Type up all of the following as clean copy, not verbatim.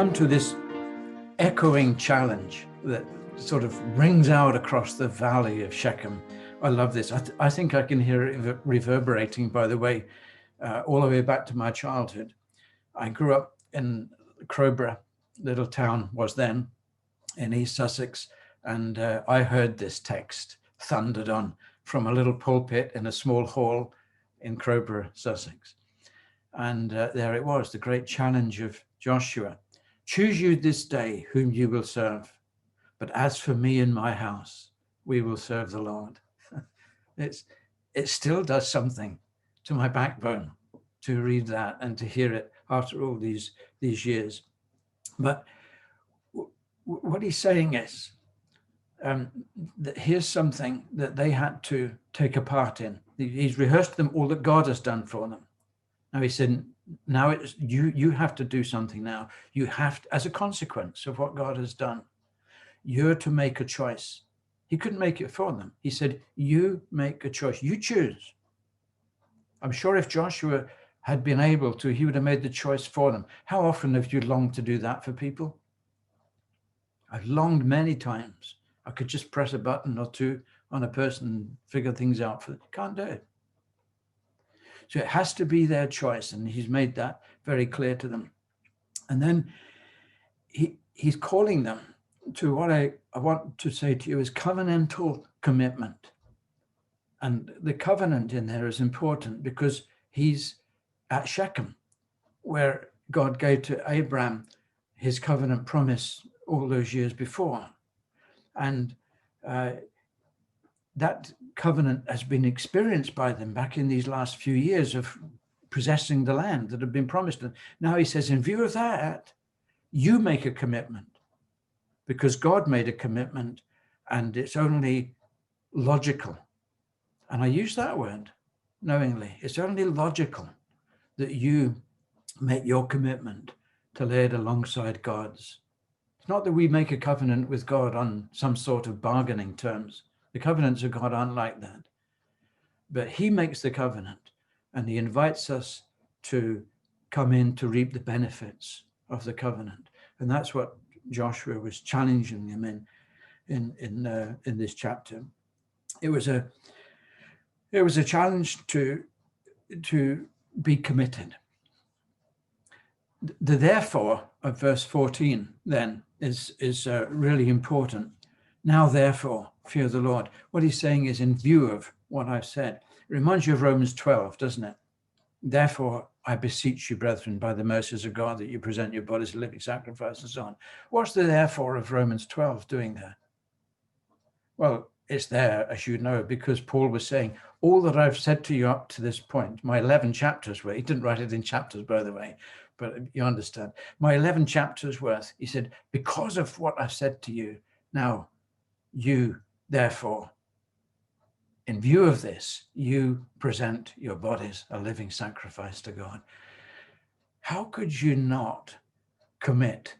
come to this echoing challenge that sort of rings out across the valley of Shechem. I love this. I think I can hear it reverberating, by the way, all the way back to my childhood. I grew up in Crowborough, little town was then in East Sussex, and I heard this text thundered on from a little pulpit in a small hall in Crowborough, Sussex. And there it was, the great challenge of Joshua. Choose you this day whom you will serve. But as for me and my house, we will serve the Lord. It still does something to my backbone to read that and to hear it after all these years. But what he's saying is that here's something that they had to take a part in. He's rehearsed them all that God has done for them. Now he said, now it's you have to do something now. You have to, as a consequence of what God has done, you're to make a choice. He couldn't make it for them. He said, you make a choice. You choose. I'm sure if Joshua had been able to, he would have made the choice for them. How often have you longed to do that for people? I've longed many times. I could just press a button or two on a person and figure things out for them. Can't do it. So it has to be their choice, and he's made that very clear to them. And then he's calling them to what I want to say to you is covenantal commitment. And the covenant in there is important because he's at Shechem, where God gave to Abraham his covenant promise all those years before. And that covenant has been experienced by them back in these last few years of possessing the land that had been promised them. Now he says, in view of that, you make a commitment, because God made a commitment, and it's only logical. And I use that word knowingly. It's only logical that you make your commitment to lay it alongside God's. It's not that we make a covenant with God on some sort of bargaining terms. The covenants of God aren't like that. But he makes the covenant, and he invites us to come in to reap the benefits of the covenant. And that's what Joshua was challenging them in this chapter. It was a challenge to be committed. The therefore of verse 14 then is really important. Now therefore fear the Lord. What he's saying is, in view of what I've said, it reminds you of Romans 12, doesn't it? Therefore I beseech you, brethren, by the mercies of God, that you present your bodies a living sacrifice, and so on. What's the therefore of Romans 12 doing there? Well, it's there, as you know, because Paul was saying, all that I've said to you up to this point, my 11 chapters worth, he didn't write it in chapters, by the way, but you understand, my 11 chapters worth, he said, because of what I've said to you, now you, therefore, in view of this, you present your bodies a living sacrifice to God. How could you not commit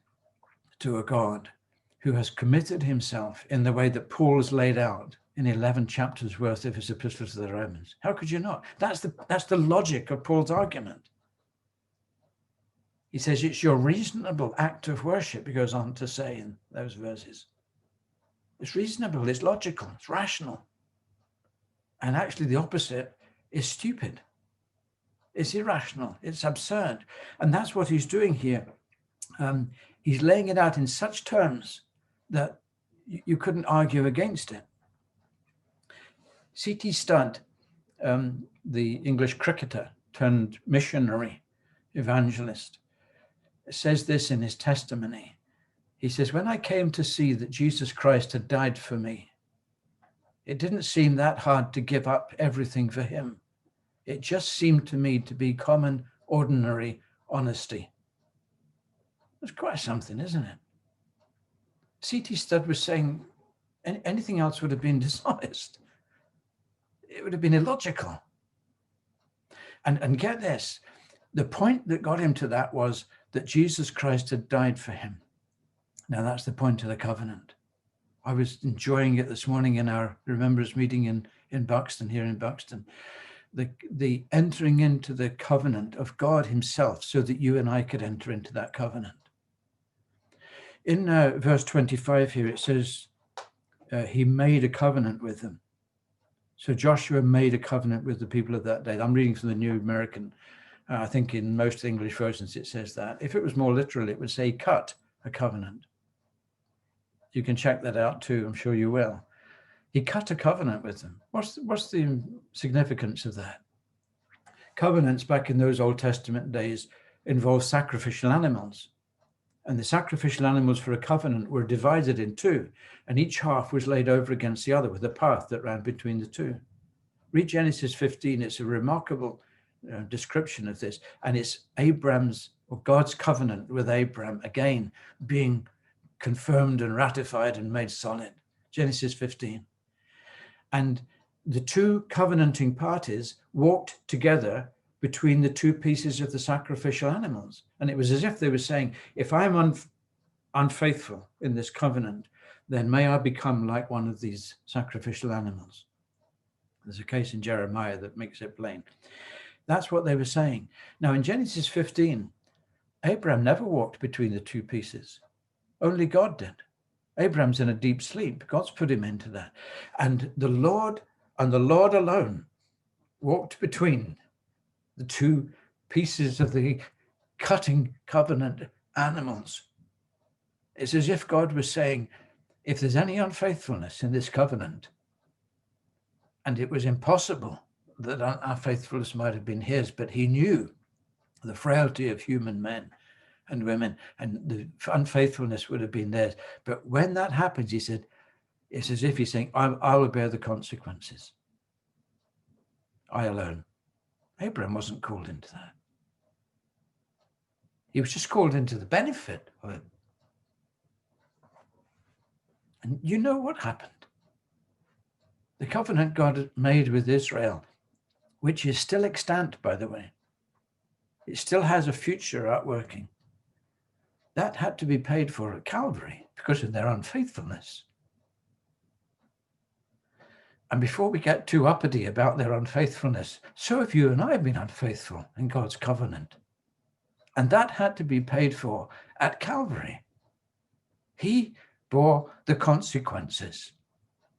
to a God who has committed himself in the way that Paul has laid out in 11 chapters worth of his epistle to the Romans? How could you not? That's the logic of Paul's argument. He says it's your reasonable act of worship, he goes on to say in those verses. It's reasonable, it's logical, it's rational. And actually the opposite is stupid. It's irrational, it's absurd. And that's what he's doing here. He's laying it out in such terms that you couldn't argue against it. C.T. Studd, the English cricketer turned missionary evangelist, says this in his testimony. He says, when I came to see that Jesus Christ had died for me, it didn't seem that hard to give up everything for him. It just seemed to me to be common, ordinary honesty. That's quite something, isn't it? C.T. Studd was saying anything else would have been dishonest. It would have been illogical. And get this, the point that got him to that was that Jesus Christ had died for him. Now that's the point of the covenant. I was enjoying it this morning in our remembrance meeting in Buxton, here in Buxton. The entering into the covenant of God himself so that you and I could enter into that covenant. In verse 25 here, it says he made a covenant with them. So Joshua made a covenant with the people of that day. I'm reading from the New American. I think in most English versions it says that. If it was more literal, it would say cut a covenant. You can check that out too. I'm sure you will. He cut a covenant with them. What's the significance of that? Covenants back in those Old Testament days involved sacrificial animals. And the sacrificial animals for a covenant were divided in two, and each half was laid over against the other with a path that ran between the two. Read Genesis 15. It's a remarkable description of this. And it's Abraham's, or God's covenant with Abraham, again, being confirmed and ratified and made solid. Genesis 15. And the two covenanting parties walked together between the two pieces of the sacrificial animals. And it was as if they were saying, if I'm unfaithful in this covenant, then may I become like one of these sacrificial animals. There's a case in Jeremiah that makes it plain. That's what they were saying. Now in Genesis 15, Abraham never walked between the two pieces. Only God did. Abraham's in a deep sleep. God's put him into that. And the Lord alone walked between the two pieces of the cutting covenant animals. It's as if God was saying, if there's any unfaithfulness in this covenant, and it was impossible that unfaithfulness might have been his, but he knew the frailty of human men and women, and the unfaithfulness would have been theirs. But when that happens, he said, it's as if he's saying, I will bear the consequences. I alone. Abraham wasn't called into that. He was just called into the benefit of it. And you know what happened? The covenant God made with Israel, which is still extant, by the way, it still has a future outworking. That had to be paid for at Calvary because of their unfaithfulness. And before we get too uppity about their unfaithfulness, so have you and I been unfaithful in God's covenant. And that had to be paid for at Calvary. He bore the consequences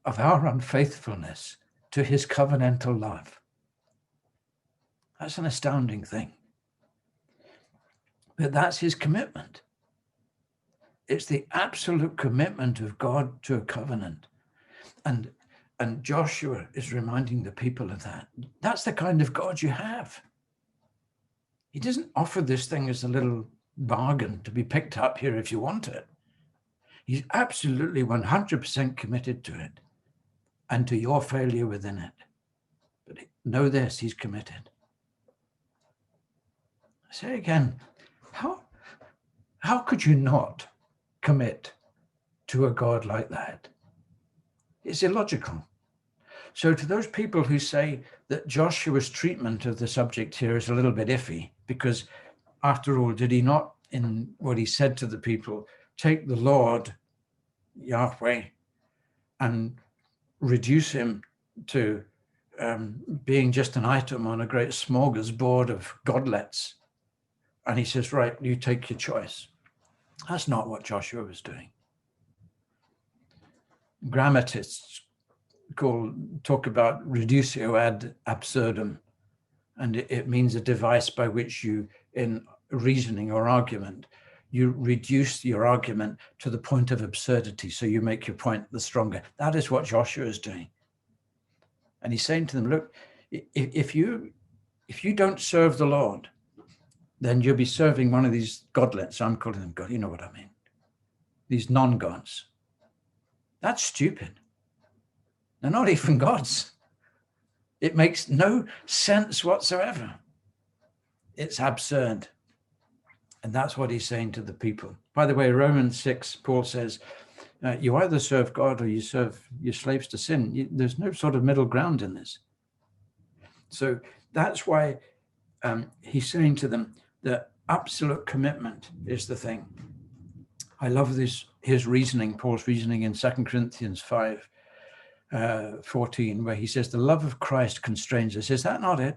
of our unfaithfulness to his covenantal love. That's an astounding thing. But that's his commitment. It's the absolute commitment of God to a covenant. And Joshua is reminding the people of that. That's the kind of God you have. He doesn't offer this thing as a little bargain to be picked up here if you want it. He's absolutely 100% committed to it and to your failure within it. But know this, he's committed. I say again, how could you not commit to a God like that? It's illogical. So to those people who say that Joshua's treatment of the subject here is a little bit iffy, because after all, did he not, in what he said to the people, take the Lord, Yahweh, and reduce him to being just an item on a great smorgasbord of godlets? And he says, right, you take your choice. That's not what Joshua was doing. Grammatists talk about reductio ad absurdum, and it means a device by which you, in reasoning or argument, you reduce your argument to the point of absurdity, so you make your point the stronger. That is what Joshua is doing. And he's saying to them, look, if you don't serve the Lord, then you'll be serving one of these godlets. I'm calling them God, you know what I mean. These non-gods. That's stupid. They're not even gods. It makes no sense whatsoever. It's absurd. And that's what he's saying to the people. By the way, Romans 6, Paul says, you either serve God or you serve your slaves to sin. There's no sort of middle ground in this. So that's why he's saying to them that absolute commitment is the thing. I love his reasoning, Paul's reasoning in 2 Corinthians 5, 14, where he says, the love of Christ constrains us. Is that not it?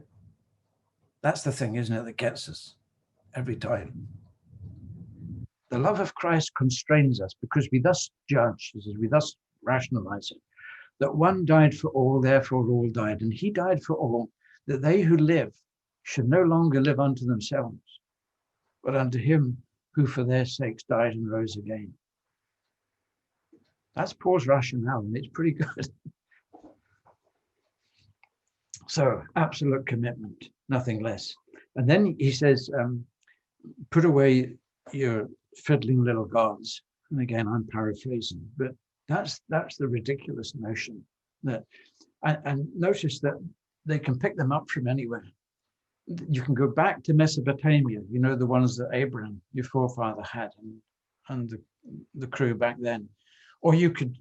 That's the thing, isn't it, that gets us every time. The love of Christ constrains us because we thus judge, as we thus rationalize it, that one died for all, therefore all died. And he died for all, that they who live should no longer live unto themselves, but unto him who for their sakes died and rose again. That's Paul's rationale, and it's pretty good. So, absolute commitment, nothing less. And then he says, put away your fiddling little gods. And again, I'm paraphrasing, but that's the ridiculous notion that, and notice that they can pick them up from anywhere. You can go back to Mesopotamia, you know, the ones that Abraham, your forefather, had, and the crew back then. Or you could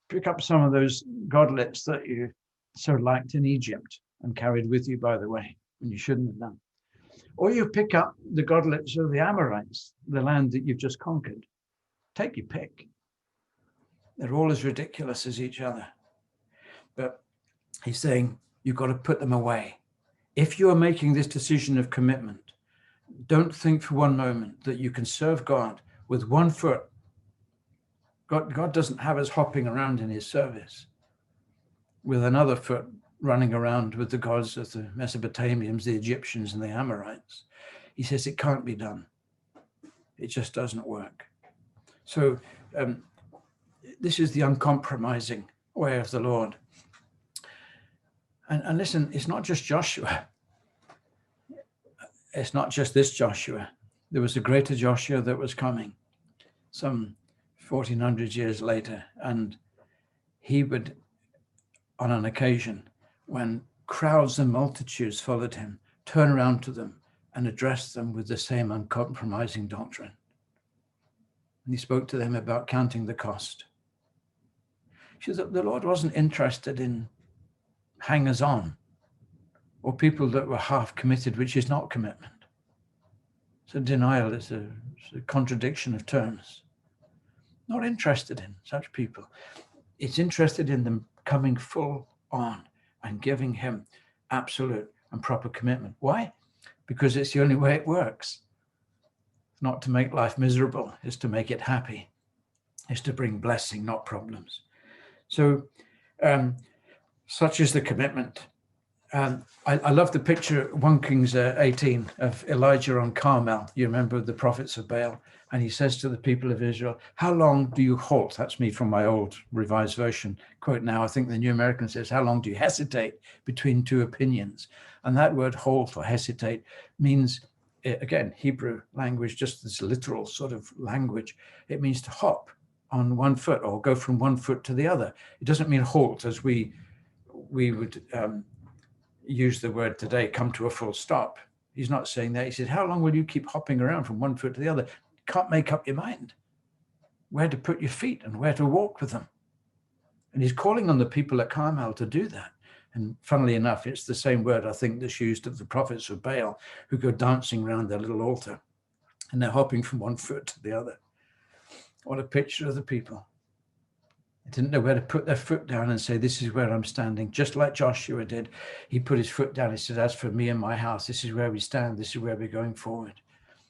pick up some of those godlets that you so liked in Egypt and carried with you, by the way, when you shouldn't have done. Or you pick up the godlets of the Amorites, the land that you've just conquered. Take your pick. They're all as ridiculous as each other. But he's saying you've got to put them away. If you are making this decision of commitment, don't think for one moment that you can serve God with one foot. God doesn't have us hopping around in his service with another foot running around with the gods of the Mesopotamians, the Egyptians, and the Amorites. He says it can't be done. It just doesn't work. So this is the uncompromising way of the Lord. And listen, it's not just Joshua. It's not just this Joshua. There was a greater Joshua that was coming some 1400 years later. And he would, on an occasion, when crowds and multitudes followed him, turn around to them and address them with the same uncompromising doctrine. And he spoke to them about counting the cost. See, the Lord wasn't interested in hangers-on or people that were half committed, which is not commitment. So denial is a contradiction of terms. Not interested in such people. It's interested in them coming full on and giving him absolute and proper commitment. Why? Because it's the only way it works. Not to make life miserable, it's to make it happy. It's to bring blessing, not problems. So such is the commitment. I love the picture, 1 Kings 18, of Elijah on Carmel. You remember the prophets of Baal. And he says to the people of Israel, how long do you halt? That's me from my old revised version. Quote now, I think the New American says, how long do you hesitate between two opinions? And that word halt or hesitate means, again, Hebrew language, just this literal sort of language. It means to hop on one foot or go from one foot to the other. It doesn't mean halt as we would use the word today, come to a full stop. He's not saying that. He said, how long will you keep hopping around from one foot to the other? Can't make up your mind where to put your feet and where to walk with them. And he's calling on the people at Carmel to do that. And funnily enough, it's the same word, I think, that's used of the prophets of Baal who go dancing around their little altar and they're hopping from one foot to the other. What a picture of the people. They didn't know where to put their foot down and say, this is where I'm standing. Just like Joshua did. He put his foot down. He said, as for me and my house, this is where we stand. This is where we're going forward.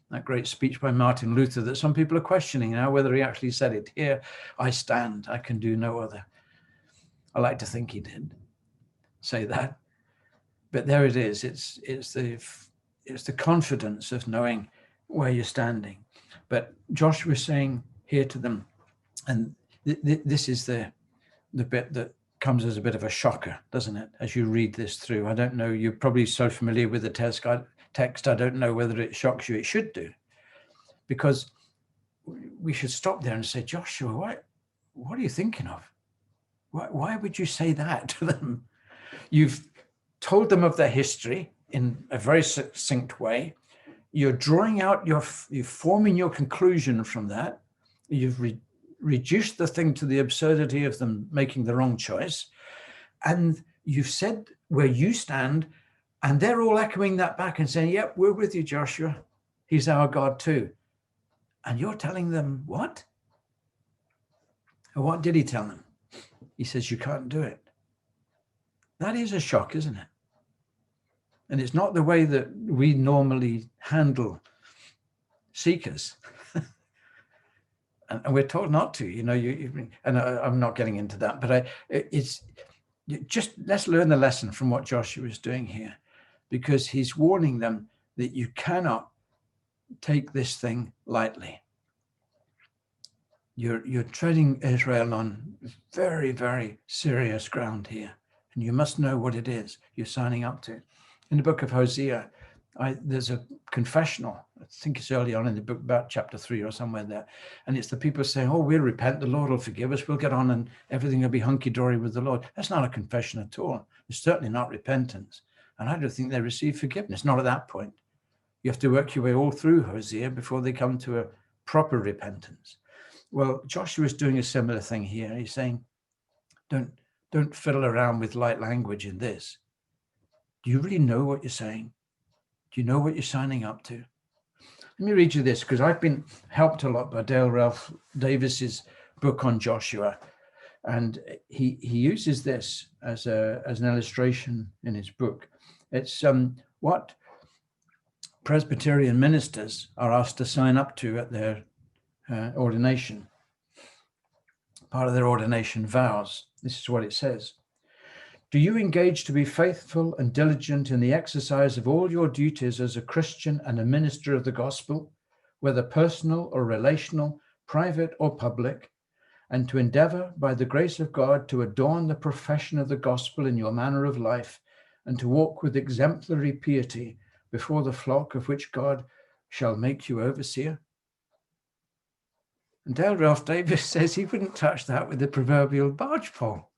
That great speech by Martin Luther that some people are questioning now whether he actually said it. Here I stand, I can do no other. I like to think he did say that. But there it is. It's the confidence of knowing where you're standing. But Joshua is saying here to them, and this is the bit that comes as a bit of a shocker, doesn't it? As you read this through, I don't know, you're probably so familiar with the text, I don't know whether it shocks you. It should do, because we should stop there and say, Joshua, what are you thinking of? Why would you say that to them? You've told them of their history in a very succinct way. You're drawing out, you're forming your conclusion from that. You've reduced the thing to the absurdity of them making the wrong choice. And you've said where you stand, and they're all echoing that back and saying, yep, we're with you, Joshua. He's our God too. And you're telling them what? And what did he tell them? He says, you can't do it. That is a shock, isn't it? And it's not the way that we normally handle seekers. and we're told not to, I'm not getting into that, but let's learn the lesson from what Joshua is doing here, because he's warning them that you cannot take this thing lightly. You're treading Israel on very, very serious ground here, and you must know what it is you're signing up to. In the book of Hosea, there's a confessional. I think it's early on in the book, about chapter 3 or somewhere there, and it's the people saying, "Oh, we'll repent. The Lord will forgive us. We'll get on, and everything will be hunky dory with the Lord." That's not a confession at all. It's certainly not repentance, and I don't think they receive forgiveness. Not at that point. You have to work your way all through Hosea before they come to a proper repentance. Well, Joshua is doing a similar thing here. He's saying, don't fiddle around with light language in this. Do you really know what you're saying? Do you know what you're signing up to? Let me read you this, because I've been helped a lot by Dale Ralph Davis's book on Joshua. And he uses this as an illustration in his book. It's what Presbyterian ministers are asked to sign up to at their ordination, part of their ordination vows. This is what it says. Do you engage to be faithful and diligent in the exercise of all your duties as a Christian and a minister of the gospel, whether personal or relational, private or public, and to endeavor by the grace of God to adorn the profession of the gospel in your manner of life, and to walk with exemplary piety before the flock of which God shall make you overseer? And Dale Ralph Davis says he wouldn't touch that with the proverbial barge pole,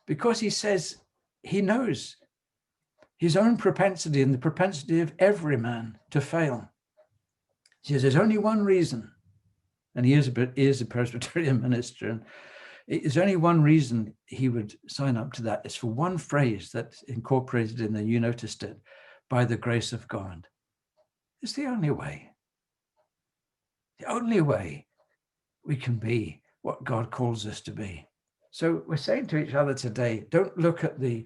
because he says he knows his own propensity and the propensity of every man to fail. He says there's only one reason, and he is a Presbyterian minister, and there's only one reason he would sign up to that. It's for one phrase that's incorporated in the, you noticed it, by the grace of God. It's the only way. The only way we can be what God calls us to be. So we're saying to each other today, don't look at the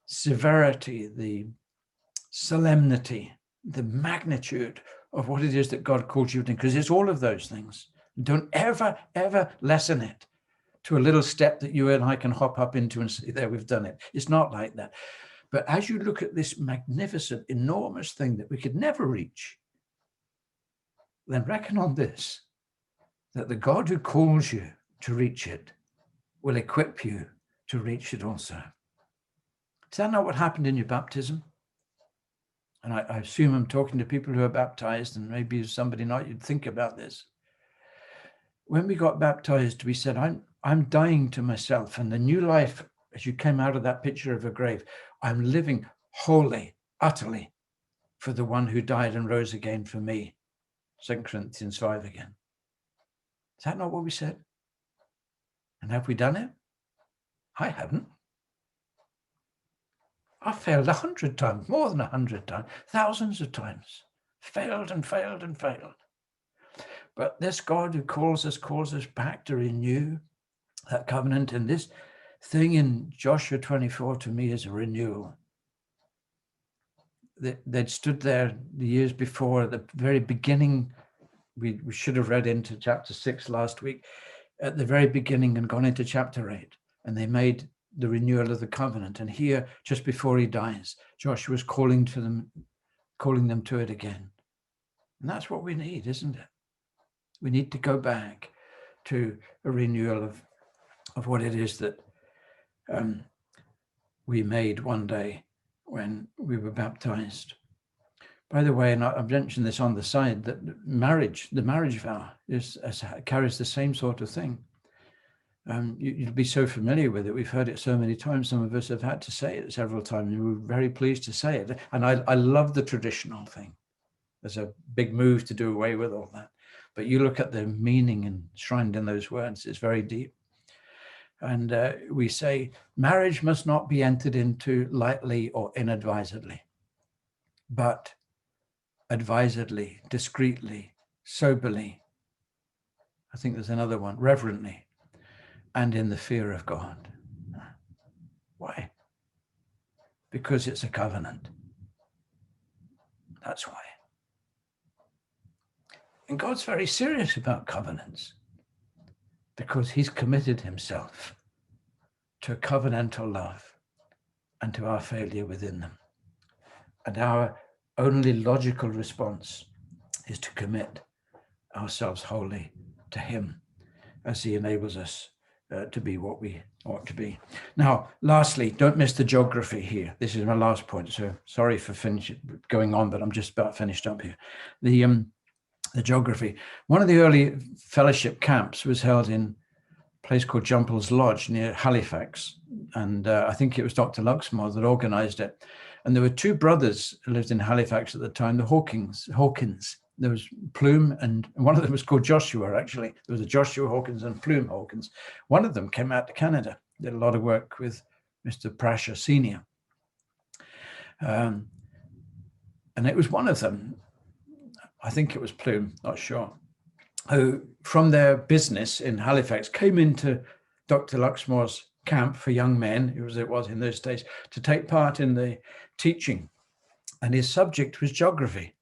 severity, the solemnity, the magnitude of what it is that God calls you to, because it's all of those things. Don't ever, ever lessen it to a little step that you and I can hop up into and say, there, we've done it. It's not like that. But as you look at this magnificent, enormous thing that we could never reach, then reckon on this, that the God who calls you to reach it will equip you to reach it also. Is that not what happened in your baptism? And I assume I'm talking to people who are baptized, and maybe as somebody not, you'd think about this. When we got baptized, we said, I'm dying to myself, and the new life, as you came out of that picture of a grave, I'm living wholly, utterly for the one who died and rose again for me. 2 Corinthians 5 again. Is that not what we said? And have we done it? I haven't. I failed 100 times, more than 100 times, thousands of times. Failed and failed and failed. But this God who calls us back to renew that covenant. And this thing in Joshua 24 to me is a renewal. They'd stood there the years before, at the very beginning. We should have read into chapter 6 last week, at the very beginning, and gone into chapter 8. And they made the renewal of the covenant. And here, just before he dies, Joshua's calling them to it again. And that's what we need, isn't it? We need to go back to a renewal of what it is that we made one day when we were baptized. By the way, and I've mentioned this on the side, that the marriage vow carries the same sort of thing. You'd be so familiar with it. We've heard it so many times. Some of us have had to say it several times, and we're very pleased to say it. And I love the traditional thing. There's a big move to do away with all that. But you look at the meaning enshrined in those words, it's very deep. And we say, marriage must not be entered into lightly or inadvisedly, but advisedly, discreetly, soberly. I think there's another one, reverently, and in the fear of God. Why? Because it's a covenant. That's why. And God's very serious about covenants because he's committed himself to a covenantal love and to our failure within them. And our only logical response is to commit ourselves wholly to him as he enables us to be what we ought to be. Now, lastly, don't miss the geography here. This is my last point, so sorry for going on, but I'm just about finished up here. The geography. One of the early fellowship camps was held in a place called Jumpel's Lodge near Halifax, and I think it was Dr. Luxmore that organized it. And there were two brothers who lived in Halifax at the time, the Hawkins. There was Plume, and one of them was called Joshua, actually. There was a Joshua Hawkins and Plume Hawkins. One of them came out to Canada, did a lot of work with Mr. Prasher Sr. And it was one of them, I think it was Plume, not sure, who from their business in Halifax came into Dr. Luxmore's camp for young men, as it was in those days, to take part in the teaching. And his subject was geography.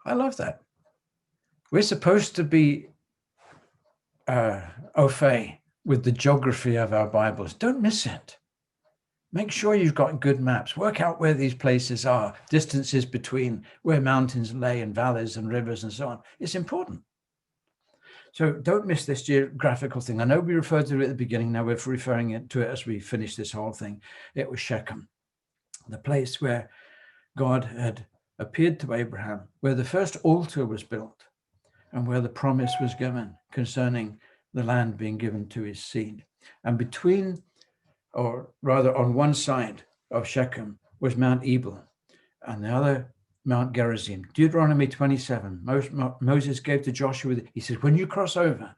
I love that. We're supposed to be au fait with the geography of our Bibles. Don't miss it. Make sure you've got good maps. Work out where these places are, distances between where mountains lay and valleys and rivers and so on. It's important. So don't miss this geographical thing. I know we referred to it at the beginning. Now we're referring to it as we finish this whole thing. It was Shechem, the place where God had appeared to Abraham, where the first altar was built and where the promise was given concerning the land being given to his seed. And between, or rather on one side of Shechem, was Mount Ebal and the other Mount Gerizim. Deuteronomy 27, Moses gave to Joshua, he says, when you cross over,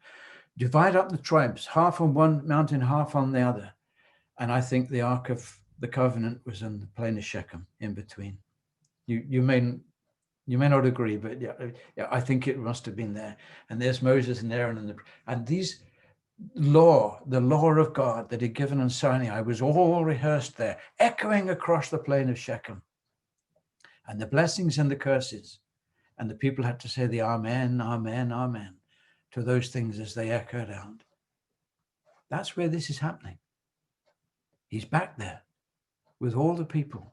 divide up the tribes, half on one mountain, half on the other. And I think the Ark of the Covenant was in the plain of Shechem in between. You may not agree, but yeah, I think it must have been there. And there's Moses and Aaron and these the law of God that he'd given on Sinai was all rehearsed there, echoing across the plain of Shechem. And the blessings and the curses. And the people had to say the Amen, Amen, Amen to those things as they echoed out. That's where this is happening. He's back there with all the people.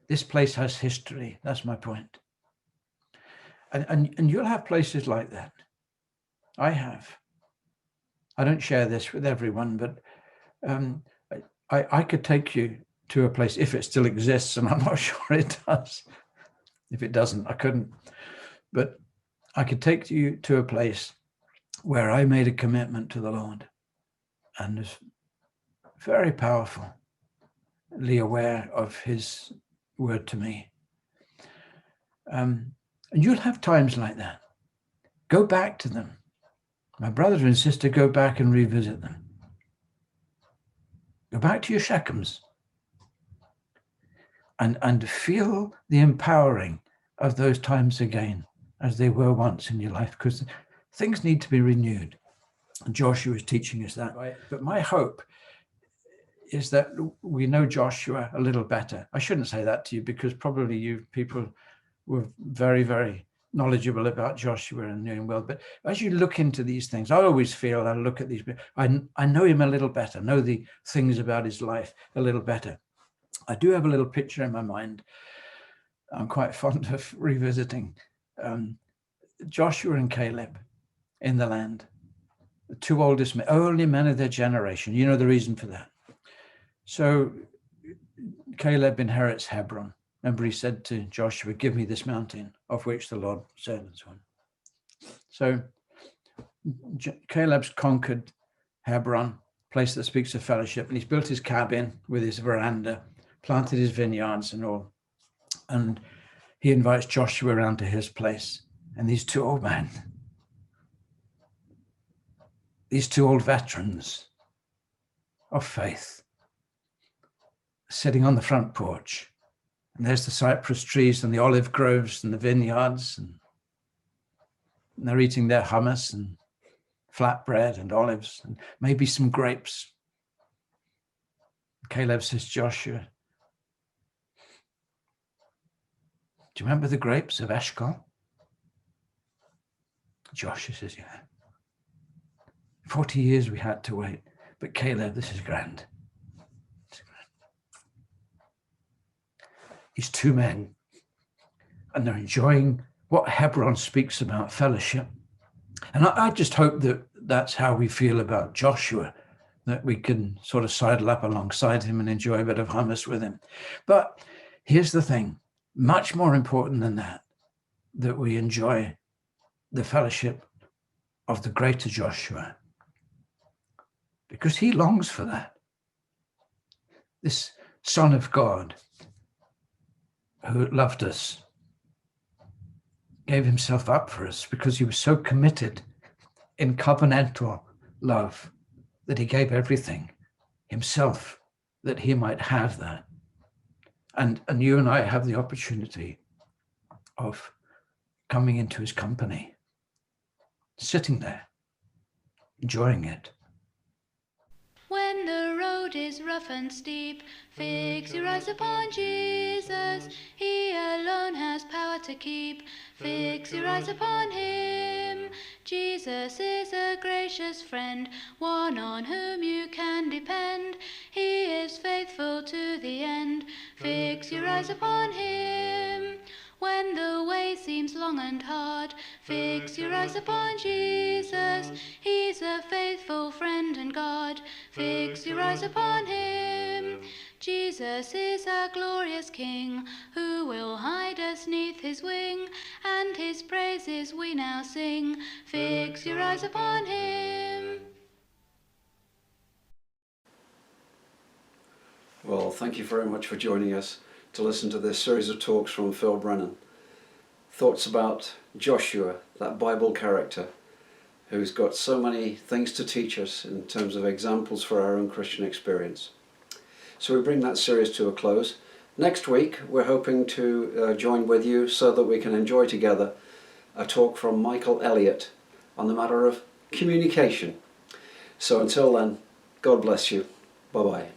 This place has history. That's my point. And you'll have places like that. I have. I don't share this with everyone, but I could take you to a place, if it still exists, and I'm not sure it does. If it doesn't, I couldn't. But I could take you to a place where I made a commitment to the Lord and was very powerfully aware of his word to me. And you'll have times like that. Go back to them. My brother and sister, go back and revisit them. Go back to your Shechems and feel the empowering of those times again as they were once in your life, because things need to be renewed. And Joshua is teaching us that. Right. But my hope is that we know Joshua a little better. I shouldn't say that to you because probably you people were very, very knowledgeable about Joshua and knew him well. But as you look into these things, I always feel I look at these, I know him a little better, know the things about his life a little better. I do have a little picture in my mind. I'm quite fond of revisiting Joshua and Caleb in the land, the two oldest men, only men of their generation. You know the reason for that. So Caleb inherits Hebron. Remember, he said to Joshua, give me this mountain of which the Lord said, and so on. So Caleb's conquered Hebron, place that speaks of fellowship, and he's built his cabin with his veranda, planted his vineyards and all. And he invites Joshua around to his place. And these two old men, these two old veterans of faith, sitting on the front porch. And there's the cypress trees and the olive groves and the vineyards. And they're eating their hummus and flatbread and olives and maybe some grapes. Caleb says, Joshua, do you remember the grapes of Eshcol? Joshua says, yeah. 40 years we had to wait. But Caleb, this is grand. These two men, and they're enjoying what Hebron speaks about, fellowship. And I just hope that that's how we feel about Joshua, that we can sort of sidle up alongside him and enjoy a bit of hummus with him. But here's the thing, much more important than that we enjoy the fellowship of the greater Joshua, because he longs for that. This Son of God who loved us, gave himself up for us because he was so committed in covenantal love that he gave everything himself that he might have that. And you and I have the opportunity of coming into his company, sitting there, enjoying it. When the road is rough and steep, fix your eyes upon Jesus. He alone has power to keep. Fix your eyes upon him. Jesus is a gracious friend, one on whom you can depend. He is faithful to the end. Fix your eyes upon him. When the way seems long and hard, fix your eyes upon Jesus. He's a faithful friend and God. Fix your eyes upon him. Jesus is our glorious King, who will hide us neath his wing, and his praises we now sing. Fix your eyes upon him. Well, thank you very much for joining us to listen to this series of talks from Phil Brennan. Thoughts about Joshua, that Bible character who's got so many things to teach us in terms of examples for our own Christian experience. So we bring that series to a close. Next week we're hoping to join with you so that we can enjoy together a talk from Michael Elliott on the matter of communication. So until then, God bless you. Bye-bye.